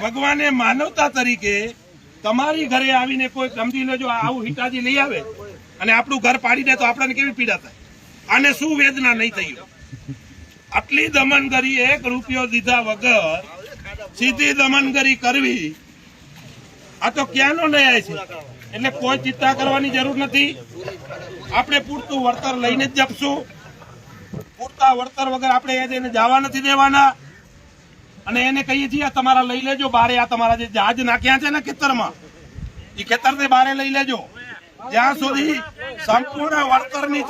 ભગવાને માનવતા તરીકે તમારી ઘરે આવીને કોઈ સમજી લેજો આવું હિટાજી લઈ આવે અને આપણું ઘર પાડી દે તો આપણને કેવી પીડા થાય, આને શું વેદના નહીં થઈ? આટલી દમનગરી, 1 રૂપિયો દીધા વગર સીધી દમનગરી કરવી, આ તો ક્યાંનો ન્યાય છે? એટલે કોઈ ચિંતા કરવાની જરૂર નથી. આપણે પૂરતું વળતર લઈને જ જપશું. પૂરતા વળતર વગર આપણે એને જવા નથી દેવાના. અને એને કહીએ છીએ તમારા લઈ લેજો બારે, આ તમારા જે જહાજ નાખ્યા છે ને ખેતરમાં, એ ખેતર ને બારે લઈ લેજો. જ્યાં સુધી સંપૂર્ણ વળતરની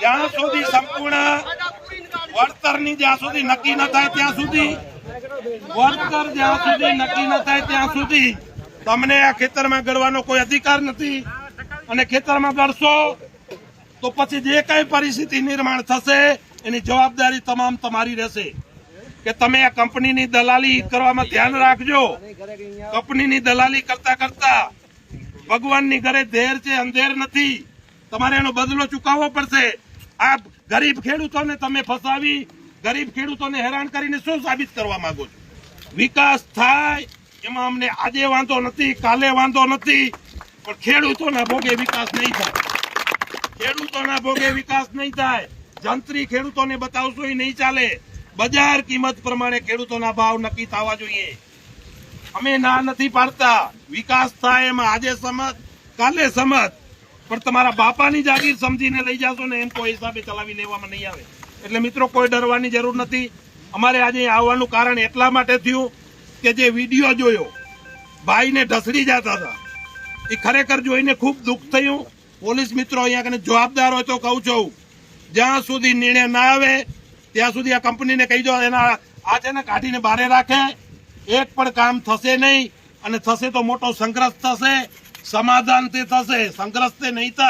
જ્યાં સુધી સંપૂર્ણ વળતરની જ્યાં સુધી નક્કી ન થાય ત્યાં સુધી, વળતર જ્યાં સુધી નક્કી ન થાય ત્યાં સુધી તમને આ ખેતરમાં ગળવાનો કોઈ અધિકાર નથી. અને ખેતરમાં ગળશો તો પછી જે કઈ પરિસ્થિતિ નિર્માણ થશે એની જવાબદારી તમામ તમારી રહેશે. કે તમે આ કંપનીની દલાલી કરવામાં ધ્યાન રાખજો. કંપનીની દલાલી કરતા કરતા ભગવાનની ઘરે ધેર છે, અંધેર નથી. તમારે એનો બદલો ચૂકવવો પડશે. આ ગરીબ ખેડૂતોને તમે ફસાવી, ગરીબ ખેડૂતોને હેરાન કરીને શું સાબિત કરવા માંગો છો? વિકાસ થાય એમાં અમને આજે વાંધો નથી, કાલે વાંધો નથી, પણ ખેડૂતોના ભોગે વિકાસ નહીં થાય. ખેડૂતોના ભોગે વિકાસ નહીં થાય. જંત્રી ખેડૂતોને બતાવશો એ નહીં ચાલે. બજાર કિંમત પ્રમાણે ખેડૂતોના ભાવ નક્કી થવા જોઈએ. અમે ના નથી પાડતા. વિકાસ થાય એમાં આજે સમજ, કાલે સમજ, પણ તમારા બાપાની જાગીર સમજીને લઈ જાશો ને એમ કોઈ હિસાબે ચલાવી લેવામાં નહીં આવે. એટલે મિત્રો, કોઈ ડરવાની જરૂર નથી. અમારે આજે આવવાનું કારણ એટલા માટે થયું કે જે વિડીયો જોયો ભાઈને ઢસડી જતા હતા, એ ખરેખર જોઈને ખૂબ દુઃખ થયું. પોલીસ મિત્રો અહીંયા કને જવાબદાર હોય તો કહું છું, જ્યાં સુધી નિર્ણય ના આવે ત્યાં સુધી આ કંપનીને કહી દો એના આ છે ને કાઢીને બારે રાખે. એક પણ કામ થશે નહીં, અને થશે તો મોટો સંઘર્ષ થશે. સમાધાન તે થશે, સંઘર્ષ તે નહીં થાય.